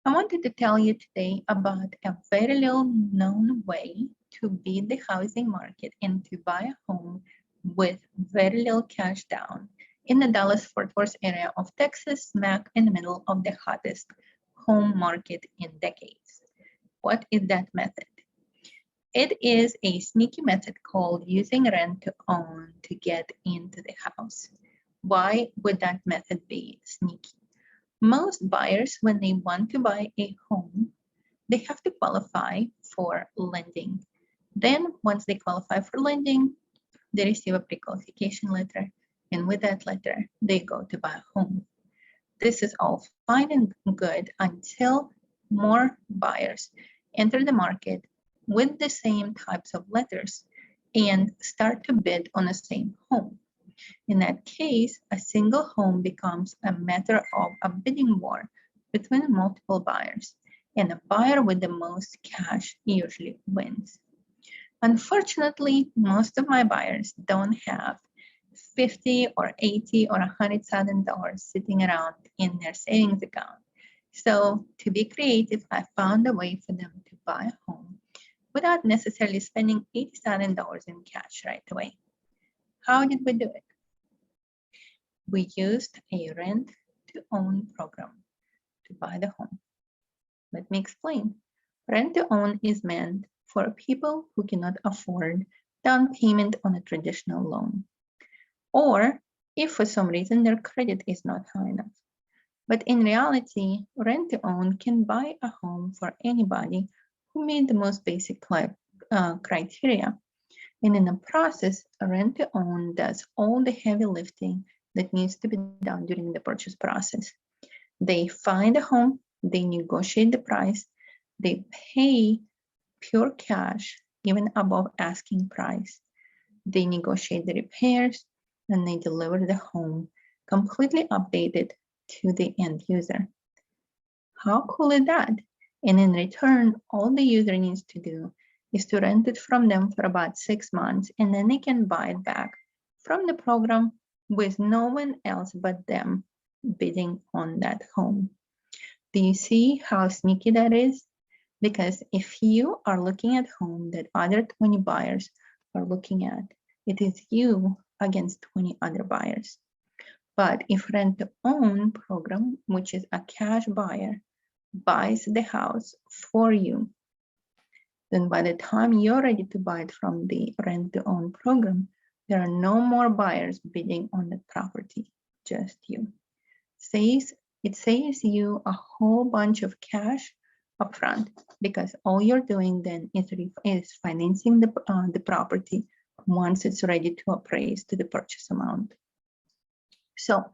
I wanted to tell you today about a very little known way to beat the housing market and to buy a home with very little cash down in the Dallas-Fort Worth area of Texas, smack in the middle of the hottest home market in decades. What is that method? It is a sneaky method called using rent to own to get into the house. Why would that method be sneaky? Most buyers, when they want to buy a home, they have to qualify for lending. Then, once they qualify for lending, they receive a pre-qualification letter, and with that letter, they go to buy a home. This is all fine and good until more buyers enter the market with the same types of letters and start to bid on the same home. In that case, a single home becomes a matter of a bidding war between multiple buyers, and a buyer with the most cash usually wins. Unfortunately, most of my buyers don't have 50 or 80 or $100,000 sitting around in their savings account. So to be creative, I found a way for them to buy a home without necessarily spending $80,000 in cash right away. How did we do it? We used a rent-to-own program to buy the home. Let me explain. Rent-to-own is meant for people who cannot afford down payment on a traditional loan, or if for some reason their credit is not high enough. But in reality, rent-to-own can buy a home for anybody who meet the most basic criteria. And in the process, rent-to-own does all the heavy lifting that needs to be done during the purchase process. They find a home, they negotiate the price, they pay pure cash, even above asking price. They negotiate the repairs, and they deliver the home completely updated to the end user. How cool is that? And in return, all the user needs to do is to rent it from them for about 6 months, and then they can buy it back from the program with no one else but them bidding on that home. Do you see how sneaky that is? Because if you are looking at home that other 20 buyers are looking at, it is you against 20 other buyers. But if rent-to-own program, which is a cash buyer, buys the house for you, then by the time you're ready to buy it from the rent-to-own program, there are no more buyers bidding on the property, just you. It saves you a whole bunch of cash upfront, because all you're doing then is financing the property once it's ready to appraise to the purchase amount. So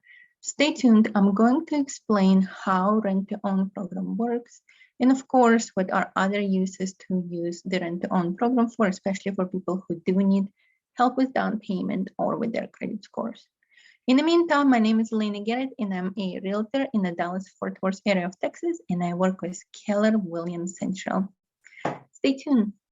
stay tuned. I'm going to explain how rent-to-own program works, and of course, what are other uses to use the rent-to-own program for, especially for people who do need help with down payment or with their credit scores. In the meantime, my name is Elena Garrett, and I'm a realtor in the Dallas-Fort Worth area of Texas, and I work with Keller Williams Central. Stay tuned.